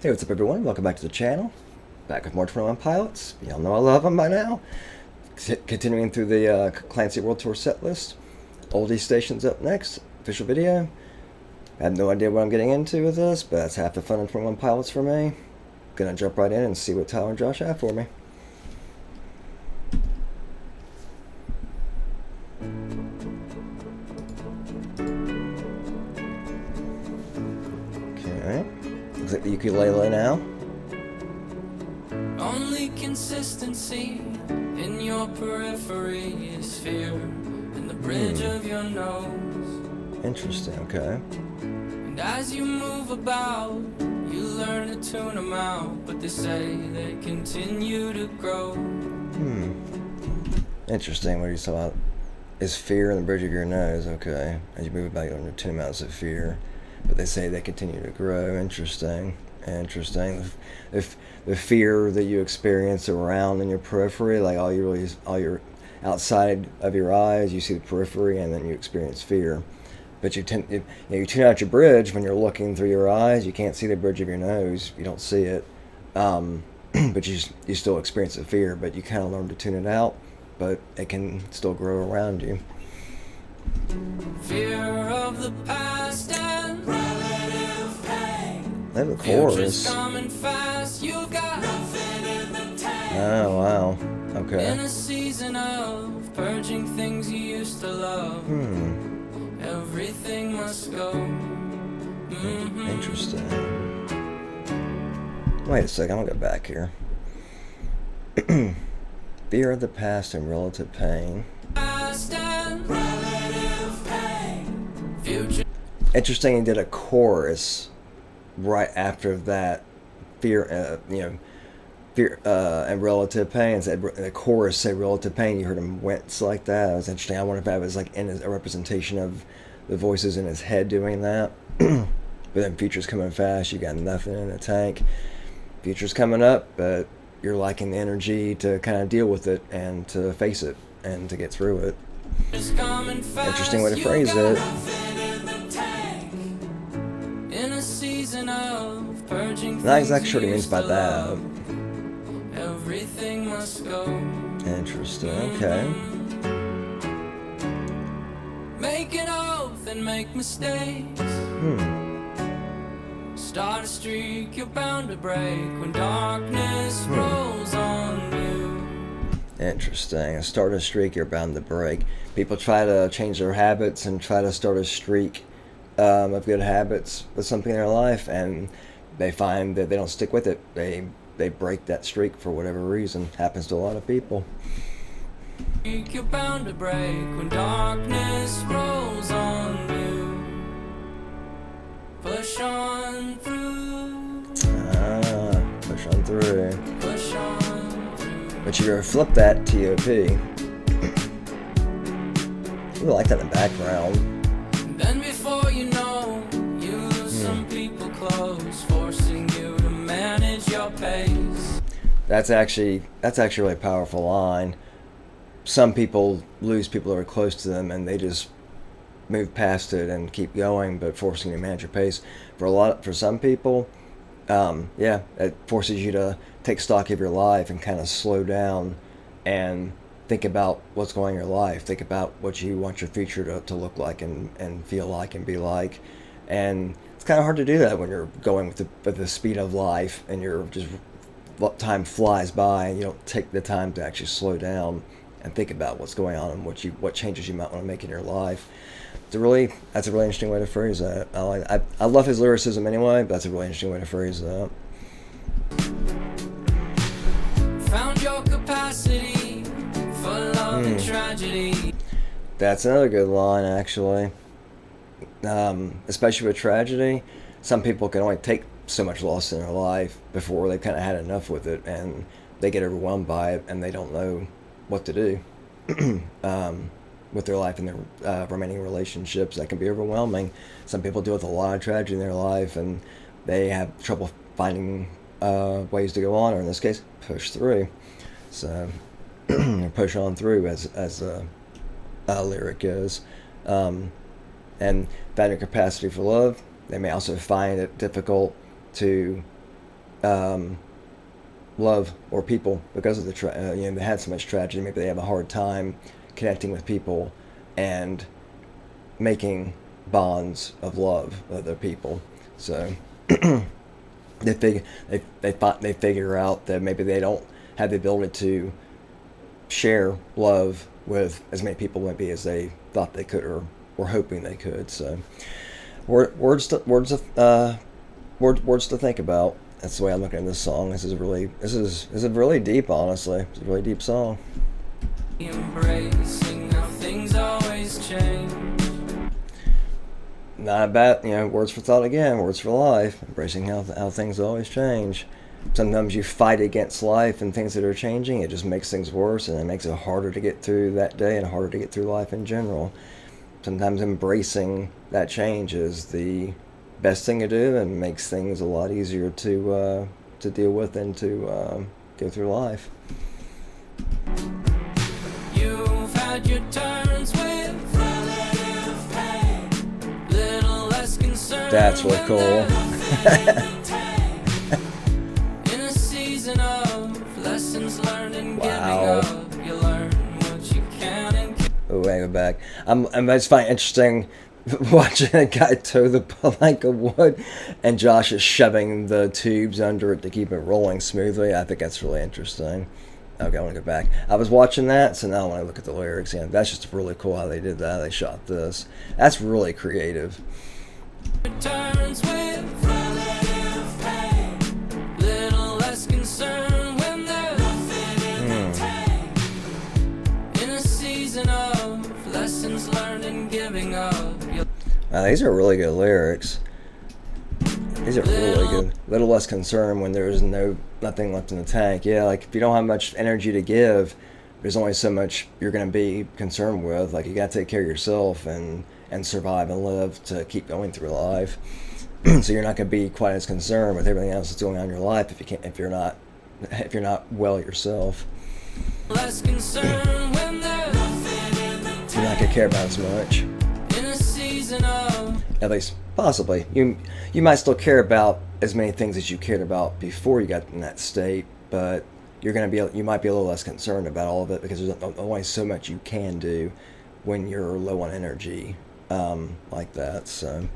Hey, what's up everyone? Welcome back to the channel. Back with more 21 Pilots. Y'all know I love them by now. Continuing through the Clancy World Tour set list. Oldies station's up next. Official video. I have no idea what I'm getting into with this, but that's half the fun of 21 Pilots for me. Gonna jump right in and see what Tyler and Josh have for me. Okay. Looks like the ukulele now. Only consistency in your periphery is fear in the bridge of your nose. Interesting, okay. And as you move about, you learn to tune them out, but they say they continue to grow. Interesting. What are you talking about? Is fear in the bridge of your nose, okay. As you move about, you learn to tune them out of fear. But they say they continue to grow. Interesting. Interesting. The fear that you experience around in your periphery, like all your outside of your eyes, you see the periphery, and then you experience fear. But you tune out your bridge when you're looking through your eyes. You can't see the bridge of your nose. You don't see it, but you still experience the fear. But you kind of learn to tune it out. But it can still grow around you. Fear of the past and relative pain. They have a chorus. Coming fast, you've got nothing in the tank. Oh wow. Okay. In a season of purging things you used to love. Everything must go. Interesting. Wait a second, I'll go back here. Fear of the past and relative pain. Past and relative pain. Future. Interesting, he did a chorus right after that. Fear, fear and relative pain. Said the chorus said relative pain. You heard him wince like that. That was interesting. I wonder if that was like in a representation of the voices in his head doing that. But then future's coming fast. You got nothing in the tank. Future's coming up, but you're lacking the energy to kind of deal with it and to face it and to get through it. Interesting way to phrase it. Not exactly sure what he means by that. Everything must go. Interesting, okay. Make an oath and make mistakes. Start a streak you're bound to break when darkness rolls on you. Interesting. Start a streak you're bound to break. People try to change their habits and try to start a streak of good habits with something in their life, and they find that they don't stick with it. They break that streak for whatever reason. Happens to a lot of people. You're bound to break when darkness rolls on you. Push on through. Push on through. Push on through. But you gotta flip that TOP. Ooh, I like that in the background. Then before you know, you lose some people close, forcing you to manage your pace. That's actually a really powerful line. Some people lose people that are close to them, and they just move past it and keep going, but forcing you to manage your pace. For some people, it forces you to take stock of your life and kind of slow down and think about what's going on in your life. Think about what you want your future to look like and feel like and be like. And it's kind of hard to do that when you're going with the speed of life and you're just, time flies by and you don't take the time to actually slow down and think about what's going on and what changes you might want to make in your life. That's a really interesting way to phrase that. I love his lyricism anyway, but that's a really interesting way to phrase that. Found your capacity for love and tragedy. That's another good line, actually. Especially with tragedy, some people can only take so much loss in their life before they've kind of had enough with it, and they get overwhelmed by it, and they don't know what to do with their life and their remaining relationships. That can be overwhelming. Some people deal with a lot of tragedy in their life, and they have trouble finding ways to go on, or in this case, push through. So, push on through, as a lyric is. And find your capacity for love. They may also find it difficult to love or people because of the they had so much tragedy. Maybe they have a hard time connecting with people and making bonds of love with other people. So they figure out that maybe they don't have the ability to share love with as many people maybe as they thought they could or were hoping they could. So words to think about. That's the way I'm looking at this song. This is really deep, honestly. It's a really deep song. Embracing how things always change. Not bad, words for thought again, words for life. Embracing how things always change. Sometimes you fight against life and things that are changing. It just makes things worse, and it makes it harder to get through that day and harder to get through life in general. Sometimes embracing that change is the best thing to do and makes things a lot easier to deal with and to go through life. You've had your turns with relative pain, little less concern. That's really cool. In a season of lessons learned and Wow. giving up, you learn what you can and can't. Oh, wait, go back. I just find it interesting watching a guy tow the plank of wood and Josh is shoving the tubes under it to keep it rolling smoothly. I think that's really interesting. Okay, I want to go back. I was watching that, so now I want to look at the lyrics. Yeah, that's just really cool how they did that. They shot this. That's really creative. Turns with relative pain, little less concern when there's nothing in the tank. In a season of lessons learned and giving up. These are really good lyrics. These are really good. Little less concern when there's nothing left in the tank. Yeah, like if you don't have much energy to give, there's only so much you're going to be concerned with. Like you got to take care of yourself and survive and live to keep going through life. So you're not going to be quite as concerned with everything else that's going on in your life if you're not well yourself. Less concern when there's nothing in the tank. You're not going to care about as much. In a season of At least, possibly. You might still care about as many things as you cared about before you got in that state, but you might be a little less concerned about all of it because there's only so much you can do when you're low on energy, like that. So,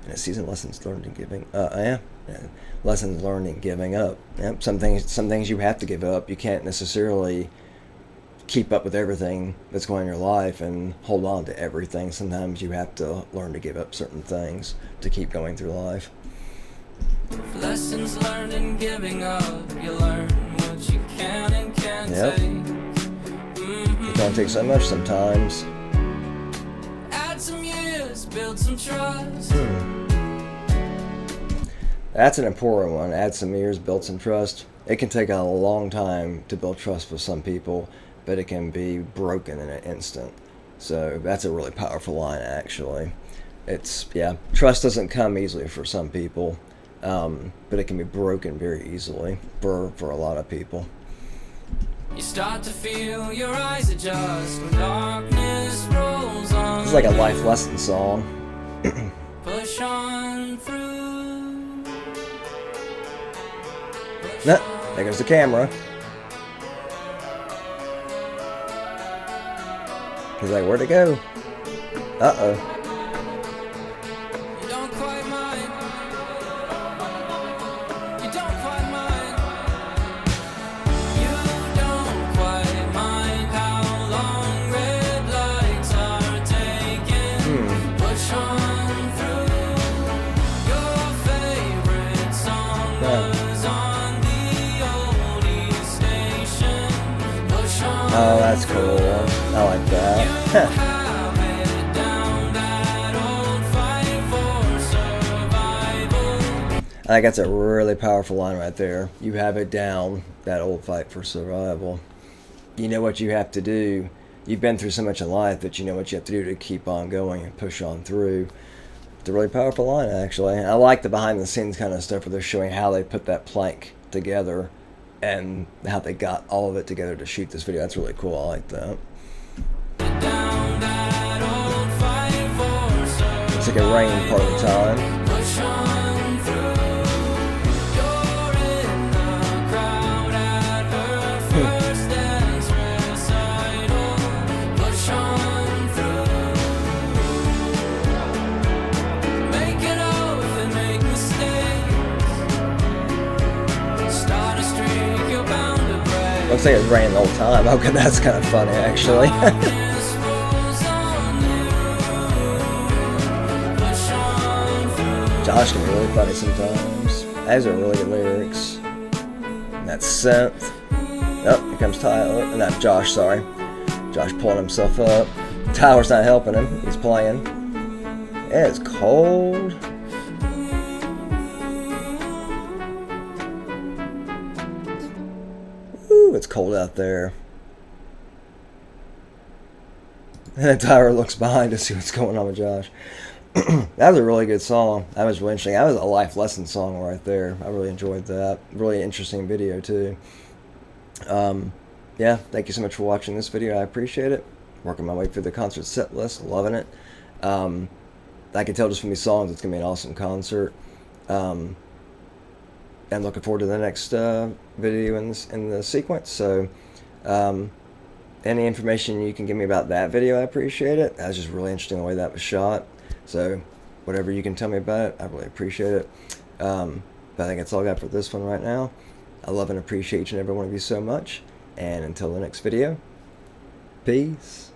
and a season lessons learned in giving. Yeah, lessons learned in giving up. Yeah, some things you have to give up. You can't necessarily keep up with everything that's going on in your life and hold on to everything. Sometimes you have to learn to give up certain things to keep going through life. lessons learned in giving up, you learn what you can and can't Yep. take. It can take so much sometimes. Add some years, build some trust. That's an important one. Add some years, build some trust. It can take a long time to build trust with some people, but it can be broken in an instant. So that's a really powerful line, actually. Trust doesn't come easily for some people, but it can be broken very easily for a lot of people. You start to feel your eyes adjust when darkness rolls on. It's like a life lesson song. Push on through. Nah, there goes the camera. He's like, where'd it go? Uh-oh. You don't quite mind. You don't quite mind. You don't quite mind how long red lights are taking. Push on through. Your favorite song was on the Oldies station. Push on. Oh, that's cool. I like that. Have it down, that old fight for survival. I think that's a really powerful line right there. You have it down, that old fight for survival. You know what you have to do. You've been through so much in life that you know what you have to do to keep on going and push on through. It's a really powerful line, actually. I like the behind-the-scenes kind of stuff where they're showing how they put that plank together and how they got all of it together to shoot this video. That's really cool. I like that. Down that old fight for survival. It's like a rain part of the time. Push on through. You're Looks like it's raining the whole time. Okay, that's kind of funny, actually. Josh can be really funny sometimes. Those are really good lyrics. And that synth. Oh, here comes Tyler. Not Josh, sorry. Josh pulling himself up. Tyler's not helping him. He's playing. Yeah, it's cold. Woo, it's cold out there. And then Tyler looks behind to see what's going on with Josh. That was a really good song. That was really interesting. That was a life lesson song right there. I really enjoyed that. Really interesting video too. Yeah, thank you so much for watching this video. I appreciate it. Working my way through the concert set list, loving it. I can tell just from these songs it's gonna be an awesome concert. And looking forward to the next video in the sequence. So, any information you can give me about that video, I appreciate it. That was just really interesting the way that was shot. So, whatever you can tell me about it, I really appreciate it. But I think that's all I got for this one right now. I love and appreciate each and every one of you so much. And until the next video, peace.